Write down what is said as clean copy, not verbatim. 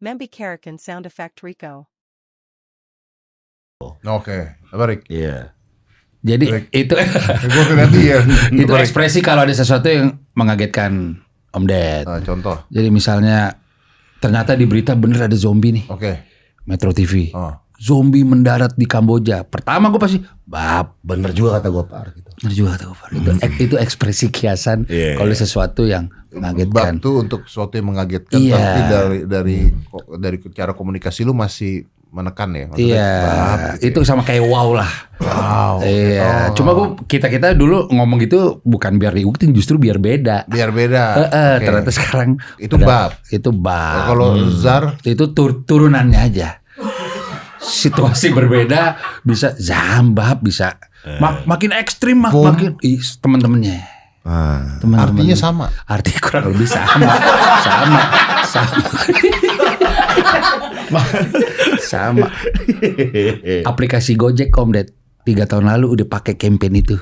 Membi Karakan Sound Effect Rico. Oke, baik. Iya. Jadi itu Gue ganti ya. itu ekspresi kalau ada sesuatu yang mengagetkan Om Ded. Contoh. Jadi misalnya ternyata di berita bener ada zombie nih. Oke. Metro TV. Oh. Zombie mendarat di Kamboja. Pertama gue pasti, Bener juga kata Gopar gitu. bener juga kata Gofar. Itu ekspresi kiasan kalau sesuatu yang mengagetkan. Bab tuh untuk sesuatu yang mengagetkan, Iya. tapi dari cara komunikasi lu masih menekan ya. Maksudnya Iya, bab gitu itu sama kayak wow lah. Wow. Iya, cuma kita dulu ngomong gitu bukan biar diikutin, justru biar beda. Biar beda. Oke. Ternyata sekarang Itu bab. Itu bab. Kalau zar Itu turunannya aja. Situasi berbeda bisa zambab, bisa makin ekstrim makin teman-temannya. artinya sama. Artinya kurang lebih sama. Sama. Aplikasi Gojek Om Ded 3 tahun lalu udah pakai campaign itu.